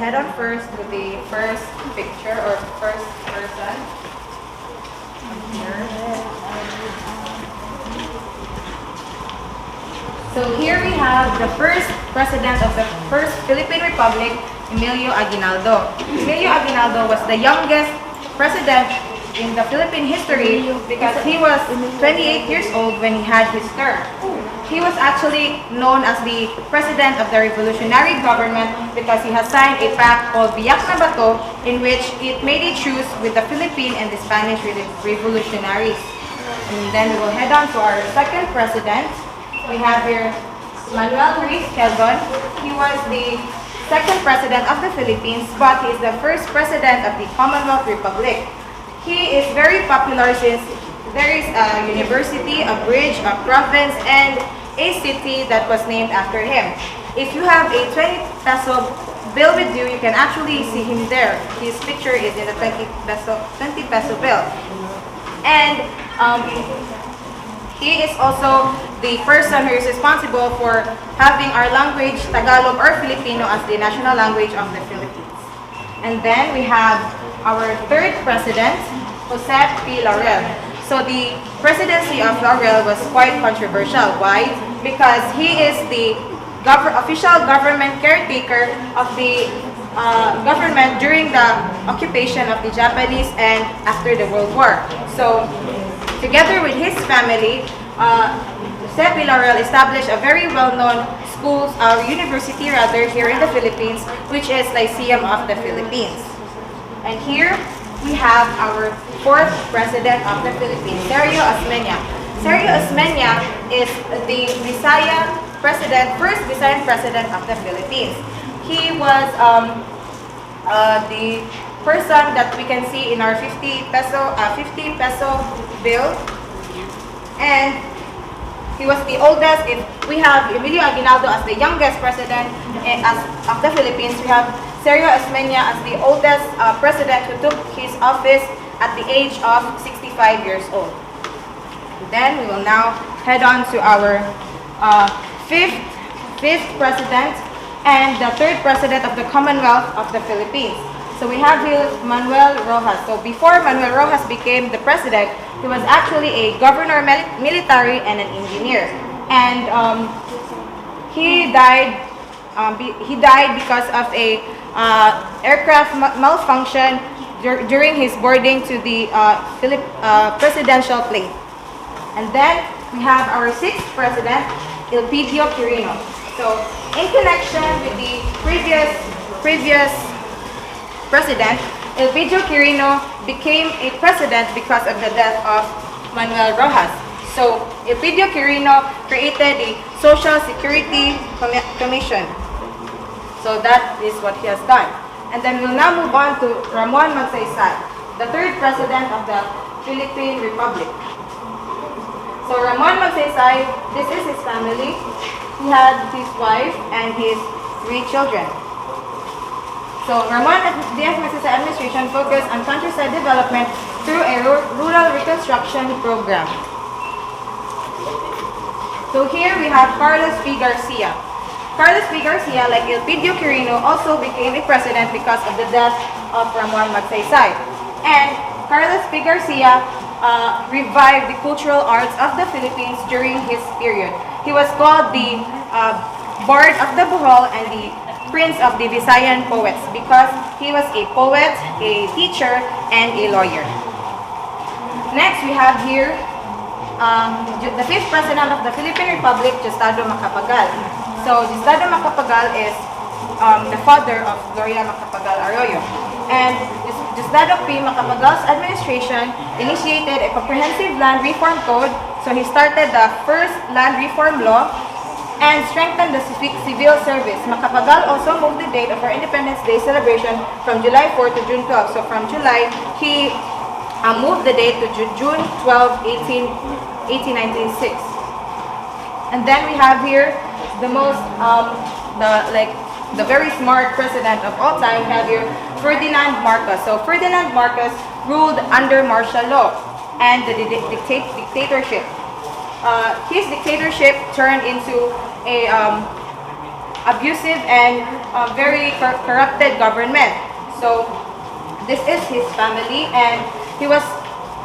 head on first to the first picture or first person. Here. So here we have the first president of the first Philippine Republic, Emilio Aguinaldo. Emilio Aguinaldo was the youngest president in the Philippine history because he was 28 years old when he had his term. He was actually known as the president of the revolutionary government because he has signed a pact called Biak na Bato, in which it made a truce with the Philippine and the Spanish revolutionaries. And then we will head on to our second president. We have here Manuel Ruiz Quezon. He was the second president of the Philippines, but he is the first president of the Commonwealth Republic. He is very popular since there is a university, a bridge, a province, and a city that was named after him. If you have a 20 peso bill with you, you can actually see him there. His picture is in the 20 peso bill. And he is also the person who is responsible for having our language, Tagalog or Filipino, as the national language of the Philippines. And then we have our third president, Jose P. Laurel. So the presidency of Laurel was quite controversial. Why? Because he is the official government caretaker of the government during the occupation of the Japanese and after the World War. So together with his family, Jose P. Laurel established a very well-known school, university rather, here in the Philippines, which is Lyceum of the Philippines. And here we have our fourth president of the Philippines, Sergio Osmeña. Sergio Osmeña is the first Visayan president of the Philippines. He was the person that we can see in our 50 peso bill, and he was the oldest. If we have Emilio Aguinaldo as the youngest president of the Philippines, we have Sergio Osmeña as the oldest president who took his office at the age of 65 years old. Then we will now head on to our fifth president and the third president of the Commonwealth of the Philippines. So we have here Manuel Rojas. So before Manuel Rojas became the president, he was actually a governor, military, and an engineer. And he died because of a aircraft malfunction during his boarding to the presidential plane. And then we have our sixth president, Elpidio Quirino. So in connection with the previous president, Elpidio Quirino became a president because of the death of Manuel Rojas. So Elpidio Quirino created the Social Security Commission. So that is what he has done. And then we'll now move on to Ramon Magsaysay, the third president of the Philippine Republic. So Ramon Magsaysay, this is his family. He had his wife and his 3 children. So Ramon D.F. Magsaysay administration focused on countryside development through a rural reconstruction program. So here we have Carlos P. Garcia. Carlos P. Garcia, like Elpidio Quirino, also became a president because of the death of Ramon Magsaysay. And Carlos P. Garcia revived the cultural arts of the Philippines during his period. He was called the Bard of the Bohol and the Prince of the Visayan poets because he was a poet, a teacher, and a lawyer. Next, we have here the fifth president of the Philippine Republic, Diosdado Macapagal. So, Diosdado Macapagal is the father of Gloria Macapagal Arroyo. And Diosdado P. Macapagal's administration initiated a comprehensive land reform code. So, he started the first land reform law and strengthened the civil service. Macapagal also moved the date of our Independence Day celebration from July 4 to June 12. So from July, he moved the date to June 12, 1896. And then we have here the most, the very smart president of all time. We have here Ferdinand Marcos. So Ferdinand Marcos ruled under martial law and the dictatorship. His dictatorship turned into a abusive and very corrupted government. So this is his family, and he was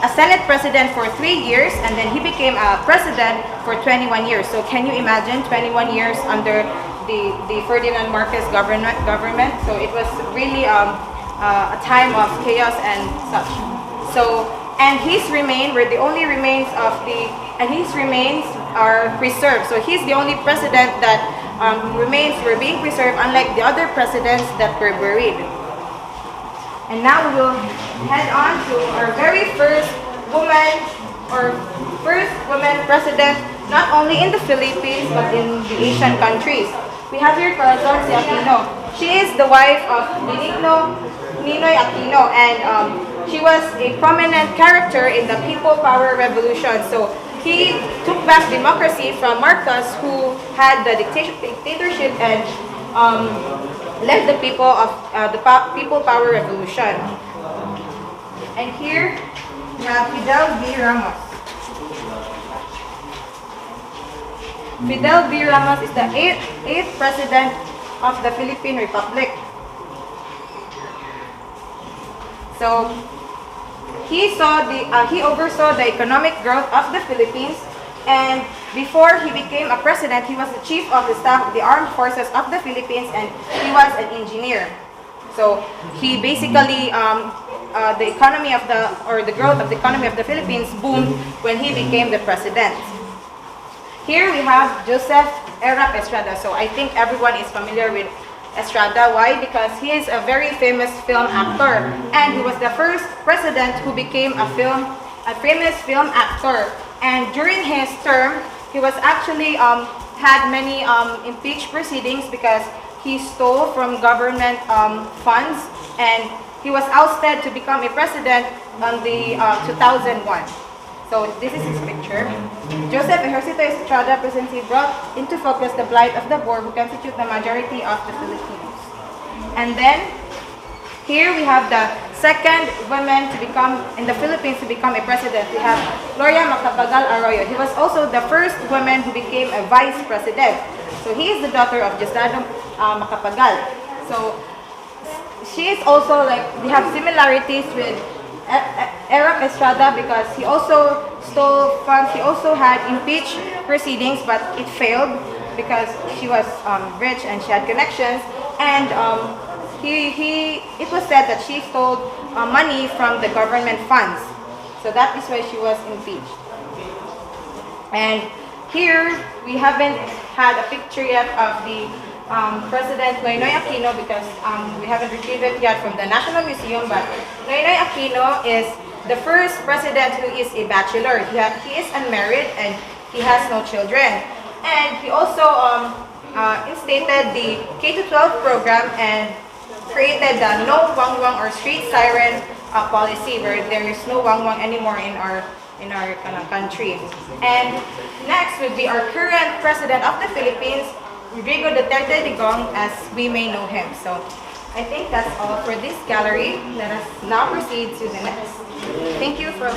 a Senate president for 3 years, and then he became a president for 21 years. So can you imagine 21 years under the Ferdinand Marcos government? So it was really a time of chaos and such. So, and his remains were the only remains of and his remains are preserved. So he's the only president that remains were being preserved, unlike the other presidents that were buried. And now we will head on to our very first woman, or first woman president, not only in the Philippines but in the Asian countries. We have here Corazon Aquino. She is the wife of Ninoy Aquino, and she was a prominent character in the People Power Revolution. So he took back democracy from Marcos, who had the dictatorship and led the people of the People Power Revolution. And here we have Fidel V. Ramos. Fidel V. Ramos is the eighth president of the Philippine Republic. So he oversaw the economic growth of the Philippines, and before he became a president, he was the chief of the staff of the armed forces of the Philippines, and he was an engineer. So he basically the economy of the growth of the economy of the Philippines boomed when he became the president. Here we have Joseph Erap Estrada. So I think everyone is familiar with Estrada. Why? Because he is a very famous film actor, and he was the first president who became a famous film actor. And during his term, he was actually had many impeached proceedings because he stole from government funds, and he was ousted to become a president on the 2001. So this is his picture. Joseph Ejercito Estrada presidency brought into focus the plight of the poor, who constitute the majority of the Filipinos. And then here we have the second woman to become in the Philippines to become a president. We have Gloria Macapagal Arroyo. He was also the first woman who became a vice president. So he is the daughter of Diosdado Macapagal. So she is also like, we have similarities with Erap Estrada because he also stole funds. He also had impeached proceedings, but it failed because she was rich and she had connections. And it was said that she stole money from the government funds. So that is why she was impeached. And here we haven't had a picture yet of the President Noynoy Aquino because we haven't retrieved it yet from the National Museum, but Noynoy Aquino is the first president who is a bachelor. He is unmarried and he has no children. And he also instated the K-12 program and created the no wangwang or street siren policy, where there is no wangwang anymore in our country. And next would be our current president of the Philippines, Rodrigo Duterte Digong, as we may know him. So I think that's all for this gallery. Let us now proceed to the next. Thank you for